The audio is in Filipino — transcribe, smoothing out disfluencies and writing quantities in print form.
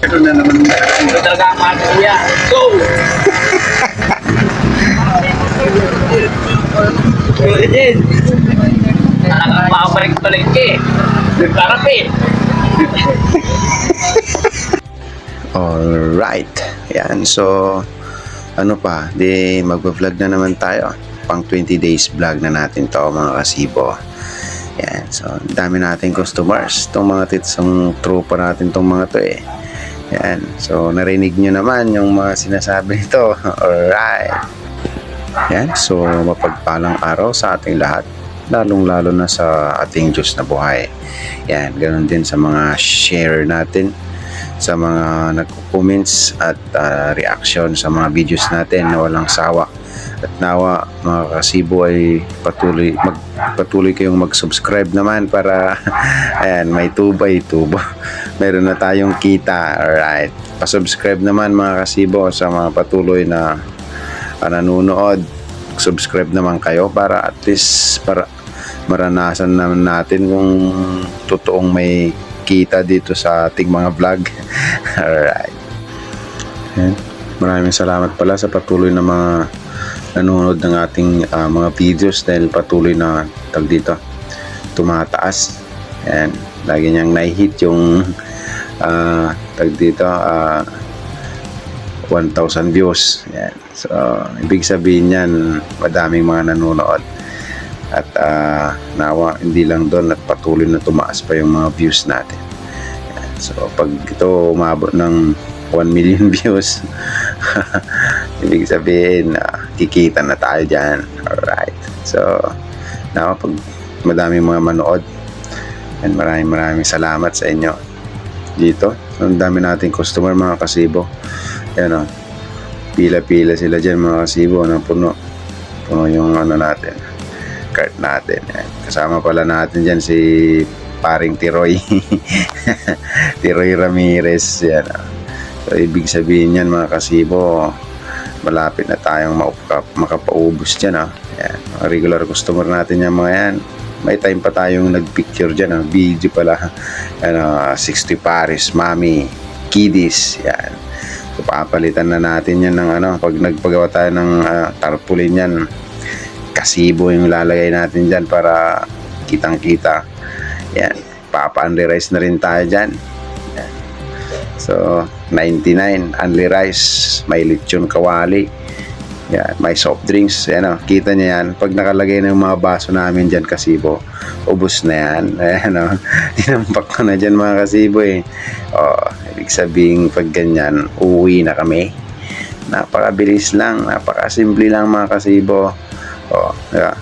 Ito na naman. Ito talaga ang mga kuya. Go! Good. Nakakabalik eh. Nagkarap eh. Alright. Yan. So, ano pa? Di mag-vlog na naman tayo. Pang 20 days vlog na natin to mga kasibo. Yan. So, dami nating customers. Itong mga titsong tropa natin itong mga to eh. Yan. So, narinig nyo naman yung mga sinasabi nito. Alright. Yan. So, mapagpalang araw sa ating lahat. Lalong-lalo na sa ating Diyos na buhay. Yan. Ganon din sa mga share natin, sa mga nagko-comments at reaction sa mga videos natin na walang sawa. At nawa mga kasibo ay patuloy kayong mag-subscribe naman para ayan, may tuba. Meron na tayong kita. Alright. Pa-subscribe naman mga kasibo sa mga patuloy na nanonood. Subscribe naman kayo para at least para maranasan naman natin kung totoong may kita dito sa ating mga vlog. Alright. Ayan. Maraming salamat pala sa patuloy na mga nanonood ng ating mga videos dahil patuloy na dito tumataas. Ayan. Lagi niyang na-hit yung dito 1,000 views. Ayan. So, ibig sabihin yan, madaming mga nanonood. At nawa, hindi lang doon at patuloy na tumaas pa yung mga views natin. Ayan. So, pag ito umabot ng 1 million views, ibig sabihin, kikita na tayo dyan. Alright. So, nawa, pag madaming mga manood, and maraming salamat sa inyo dito. So, ang dami nating customer mga kasibo. Ayan o, pila-pila sila dyan mga kasibo na puno yung ano natin, cart natin. Ayan. Kasama pala natin dyan si paring Tiroy. Tiroy Ramirez. Yan. So, ibig sabihin yan mga kasibo, malapit na tayong makapaubos dyan. Yan. Mga regular customer natin yan mga yan. May time pa tayong nagpicture dyan. Video pala. 60 Paris, Mami, Kiddies. Yan. So, papalitan na natin yan ng pag nagpagawa tayo ng tarpaulin yan, kasibo yung lalagay natin dyan para kitang-kita. Yan. Papa-only rice na rin tayo dyan. Yan. So, 99 only rice. May lechon kawali. Yan. May soft drinks. Yan, kita niya yan. Pag nakalagay na yung mga baso namin dyan, kasibo, ubos na yan. Ayan, tinampak ko na dyan mga kasibo eh. Ibig sabihin pag ganyan, uuwi na kami. Napakabilis lang. Napakasimple lang mga kasibo. Yeah.